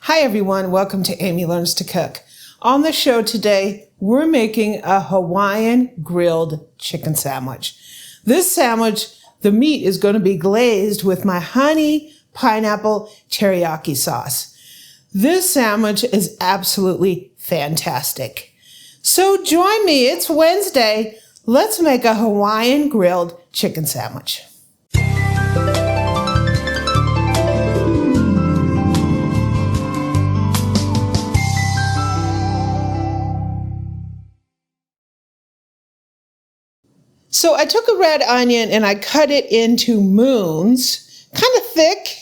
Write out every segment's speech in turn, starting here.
Hi everyone, welcome to Amy Learns to Cook. On the show today, we're making a Hawaiian grilled chicken sandwich. This sandwich, the meat is going to be glazed with my honey pineapple teriyaki sauce. This sandwich is absolutely fantastic. So join me, it's Wednesday. Let's make a Hawaiian grilled chicken sandwich. So I took a red onion and I cut it into moons, kind of thick.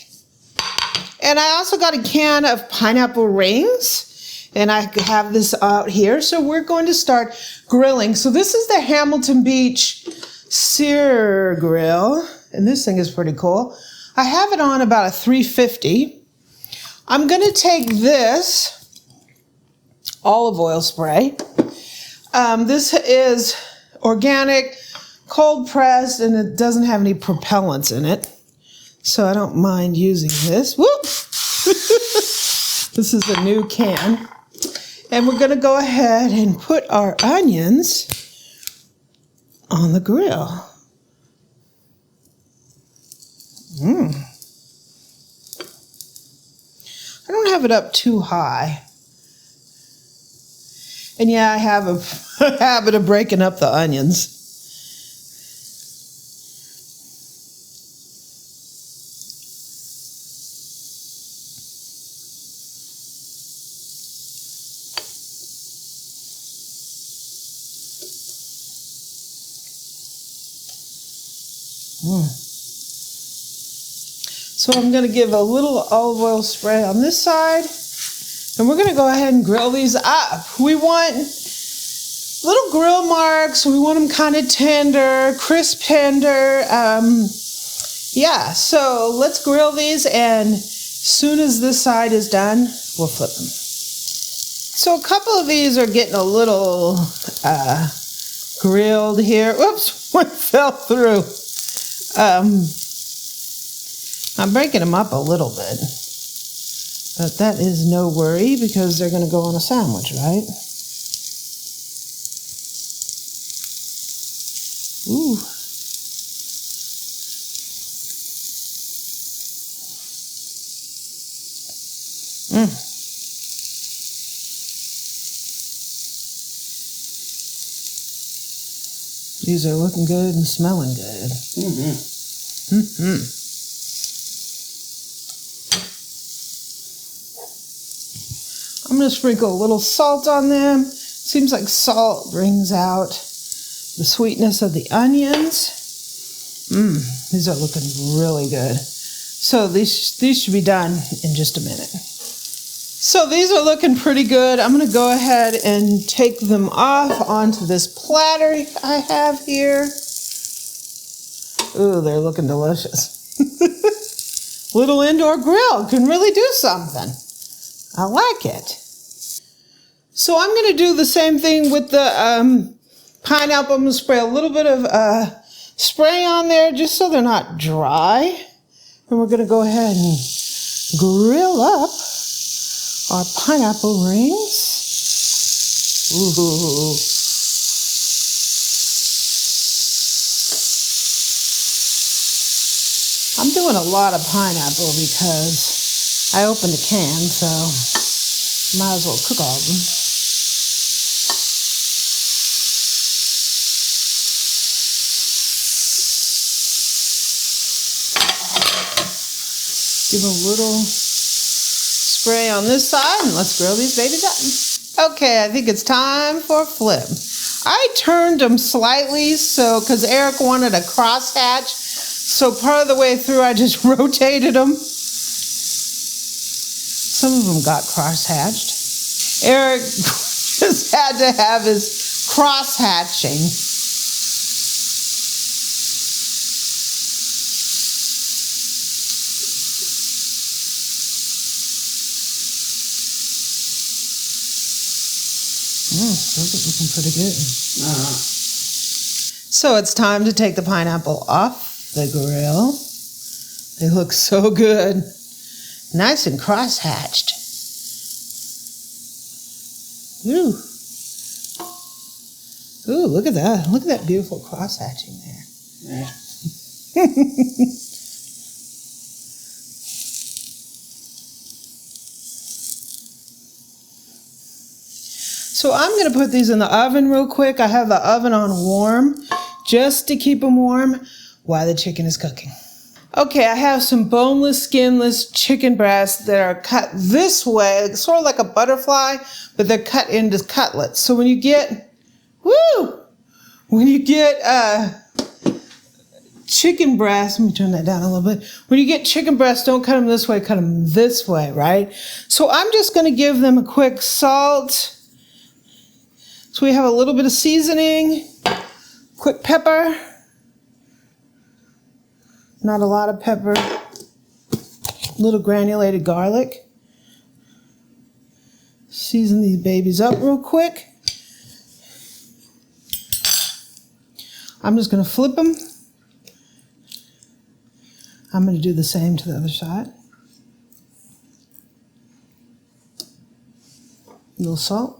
And I also got a can of pineapple rings. And I have this out here. So we're going to start grilling. So this is the Hamilton Beach Sear grill. And this thing is pretty cool. I have it on about a 350. I'm going to take this olive oil spray. This is organic, cold pressed, and it doesn't have any propellants in it. So I don't mind using this. Whoop! This is a new can. And we're going to go ahead and put our onions on the grill. I don't have it up too high. And yeah, I have a habit of breaking up the onions. So I'm going to give a little olive oil spray on this side, and we're going to go ahead and grill these up. We want little grill marks. We want them kind of tender, crisp tender. Yeah, so let's grill these, and as soon as this side is done, we'll flip them. So a couple of these are getting a little grilled here. Whoops, one fell through. I'm breaking them up a little bit, but that is no worry because they're going to go on a sandwich, right? Ooh. These are looking good and smelling good. I'm going to sprinkle a little salt on them. Seems like salt brings out the sweetness of the onions. These are looking really good. So these should be done in just a minute. So these are looking pretty good. I'm going to go ahead and take them off onto this platter I have here. Ooh, they're looking delicious. Little indoor grill can really do something. I like it. So I'm going to do the same thing with the pineapple. I'm going to spray a little bit of spray on there just so they're not dry. And we're going to go ahead and grill up our pineapple rings. Ooh. I'm doing a lot of pineapple because I opened a can, so might as well cook all of them. Give a little spray on this side, and let's grill these babies up. Okay, I think it's time for a flip. I turned them slightly, so because Eric wanted a crosshatch, so part of the way through I just rotated them. Some of them got cross-hatched. Eric just had to have his cross-hatching. Those are looking pretty good. So it's time to take the pineapple off the grill. They look so good. Nice and cross-hatched. Ooh. Ooh, look at that. Look at that beautiful cross-hatching there. Yeah. So I'm going to put these in the oven real quick. I have the oven on warm just to keep them warm while the chicken is cooking. Okay, I have some boneless, skinless chicken breasts that are cut this way, sort of like a butterfly, but they're cut into cutlets. So when you get, chicken breasts, let me turn that down a little bit. When you get chicken breasts, don't cut them this way, cut them this way, right? So I'm just going to give them a quick salt. So we have a little bit of seasoning, quick pepper. Not a lot of pepper, a little granulated garlic. Season these babies up real quick. I'm just going to flip them. I'm going to do the same to the other side. A little salt.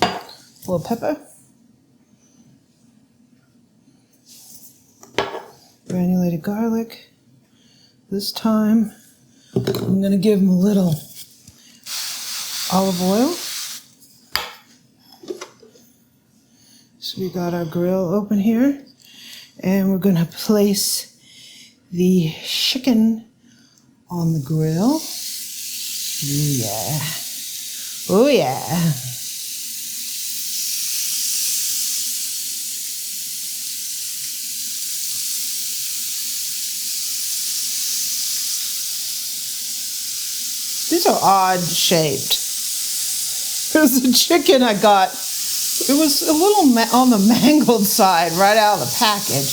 A little pepper. Granulated garlic. This time, I'm going to give them a little olive oil. So we got our grill open here, and we're going to place the chicken on the grill. Ooh, yeah. Oh, yeah. These are odd shaped. Because the chicken I got, it was a little on the mangled side right out of the package.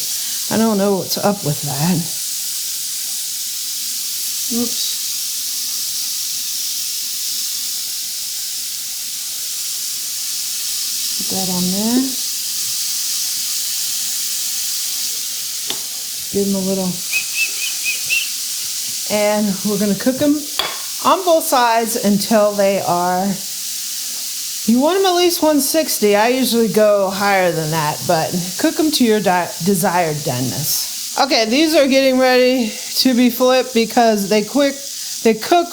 I don't know what's up with that. Oops. Put that on there. Give them a little. And we're going to cook them on both sides until they are, you want them at least 160. I usually go higher than that, but cook them to your desired doneness. Okay, these are getting ready to be flipped because they cook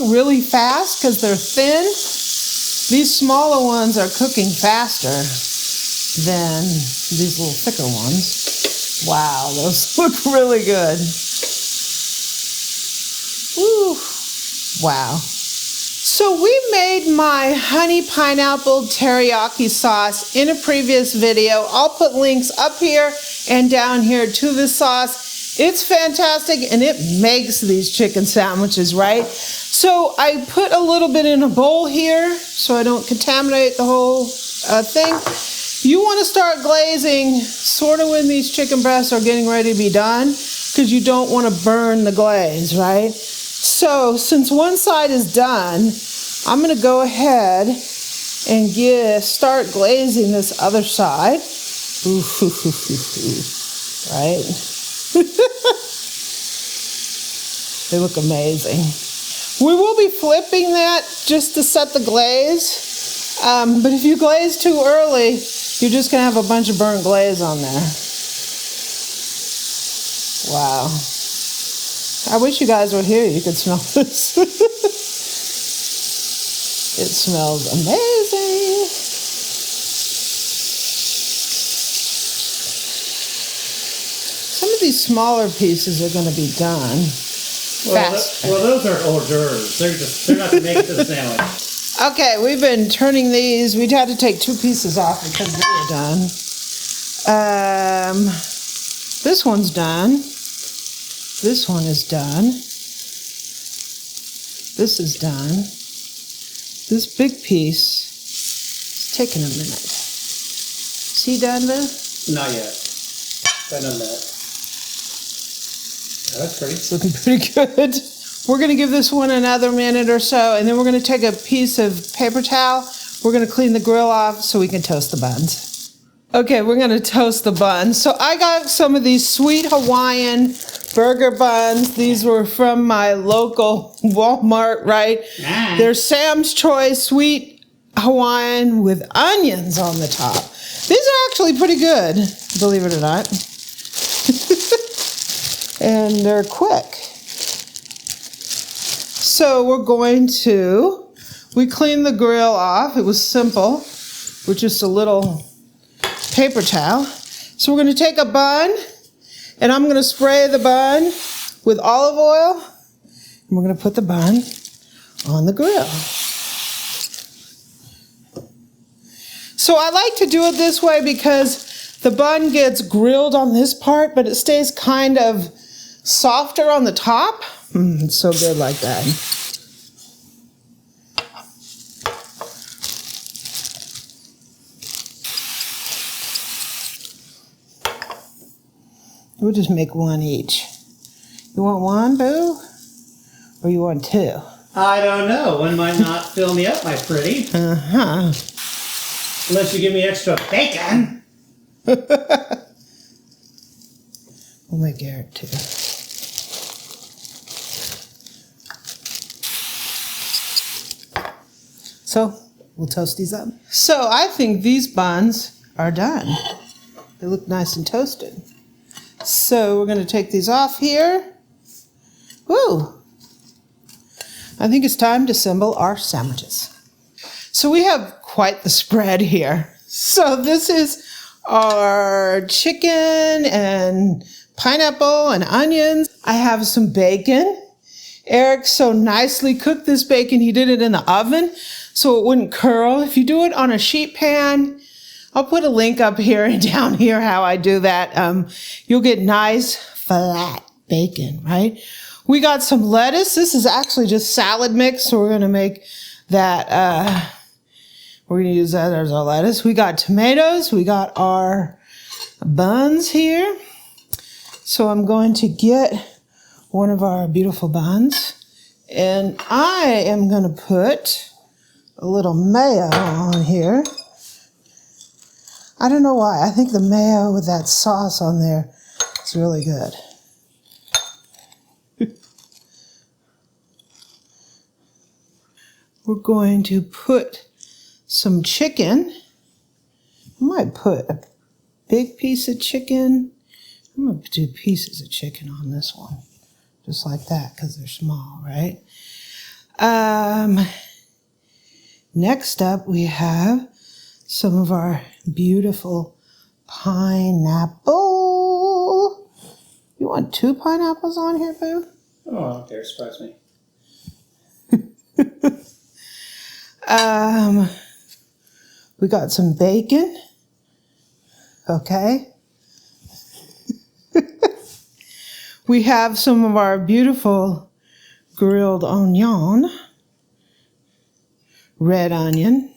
really fast because they're thin. These smaller ones are cooking faster than these little thicker ones. Wow, those look really good. Woo. Wow. So we made my honey pineapple teriyaki sauce in a previous video. I'll put links up here and down here to this sauce. It's fantastic and it makes these chicken sandwiches, right? So I put a little bit in a bowl here so I don't contaminate the whole thing. You want to start glazing sort of when these chicken breasts are getting ready to be done because you don't want to burn the glaze, right? So since one side is done, I'm going to go ahead and start glazing this other side. Ooh, right? They look amazing. We will be flipping that just to set the glaze. But if you glaze too early, you're just going to have a bunch of burnt glaze on there. Wow. I wish you guys were here. You could smell this. It smells amazing. Some of these smaller pieces are going to be done fast. Well, those are hors d'oeuvres. They're not to make the sandwich. Okay, we've been turning these. We'd had to take 2 pieces off because they were done. This one's done. This one is done. This is done. This big piece is taking a minute. Is he done, Bill? Not yet. But on that. That's pretty. It's looking pretty good. We're going to give this one another minute or so, and then we're going to take a piece of paper towel. We're going to clean the grill off so we can toast the buns. Okay, we're going to toast the buns. So I got some of these sweet Hawaiian burger buns. These were from my local Walmart, right? Ah. They're Sam's Choice sweet Hawaiian with onions on the top. These are actually pretty good, believe it or not. And they're quick. So we're going to, we cleaned the grill off. It was simple with just a little paper towel. So we're going to take a bun, and I'm going to spray the bun with olive oil, and we're going to put the bun on the grill. So I like to do it this way because the bun gets grilled on this part, but it stays kind of softer on the top. It's so good like that. We'll just make one each. You want one, Boo? Or you want two? I don't know. One might not fill me up, my pretty. Uh-huh. Unless you give me extra bacon. We'll make Eric two. So, we'll toast these up. So, I think these buns are done. They look nice and toasted. So, we're going to take these off here. Woo! I think it's time to assemble our sandwiches. So, we have quite the spread here. So, this is our chicken and pineapple and onions. I have some bacon. Eric so nicely cooked this bacon. He did it in the oven so it wouldn't curl. If you do it on a sheet pan, I'll put a link up here and down here how I do that. You'll get nice flat bacon, right? We got some lettuce. This is actually just salad mix, so we're going to make that, we're going to use that as our lettuce. We got tomatoes. We got our buns here. So I'm going to get one of our beautiful buns, and I am going to put a little mayo on here. I don't know why. I think the mayo with that sauce on there is really good. We're going to put some chicken. I might put a big piece of chicken. I'm going to do pieces of chicken on this one. Just like that, because they're small, right? Next up, we have some of our beautiful pineapple. You want 2 pineapples on here, Boo? Oh, I don't care. Surprise me. We got some bacon. Okay. We have some of our beautiful grilled onion, red onion.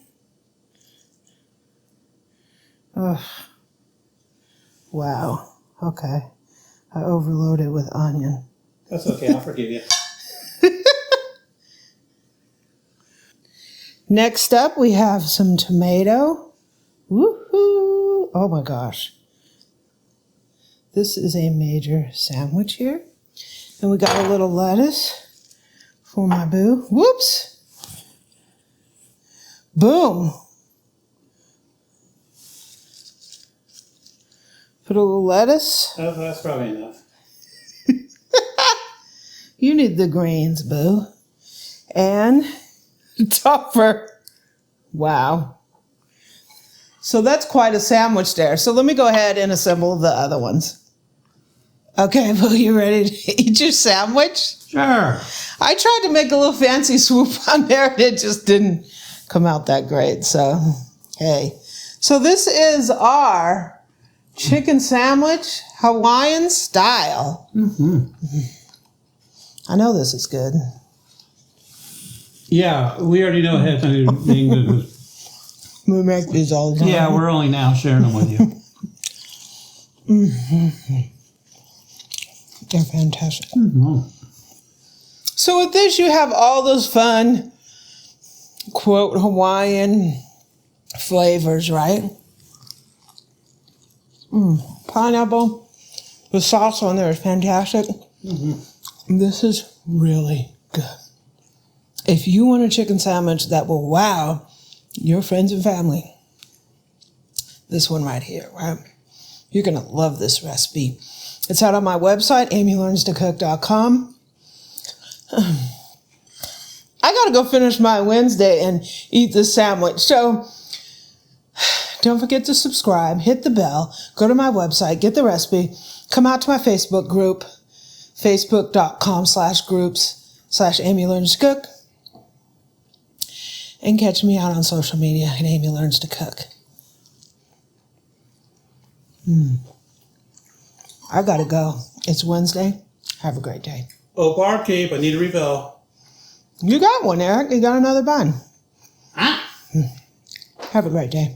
Oh, wow. Okay. I overloaded with onion. That's okay. I'll forgive you. Next up, we have some tomato. Woohoo! Oh my gosh. This is a major sandwich here. And we got a little lettuce for my Boo. Whoops! Boom! Put a little lettuce. Oh, that's probably enough. You need the greens, Boo. And topper. Wow. So that's quite a sandwich there. So let me go ahead and assemble the other ones. Okay, Boo, you ready to eat your sandwich? Sure. I tried to make a little fancy swoop on there and it just didn't come out that great. So, hey. So this is our chicken sandwich, Hawaiian style. Mm-hmm. I know this is good. Yeah, we already know ahead of time being good. We make these all the time. Yeah, we're only now sharing them with you. Mm-hmm. They're fantastic. Mm-hmm. So with this, you have all those fun, quote, Hawaiian flavors, right? Pineapple. The sauce on there is fantastic. This is really good. If you want a chicken sandwich that will wow your friends and family, this one right here, right? You're going to love this recipe. It's out on my website, amylearnstocook.com. I got to go finish my Wednesday and eat this sandwich. So don't forget to subscribe, hit the bell, go to my website, get the recipe, come out to my Facebook group, facebook.com/groups/AmyLearnsToCook, and catch me out on social media at Amy Learns to Cook. I gotta go. It's Wednesday. Have a great day. Oh, barkeep, I need a refill. You got one, Eric. You got another bun. Ah. Have a great day.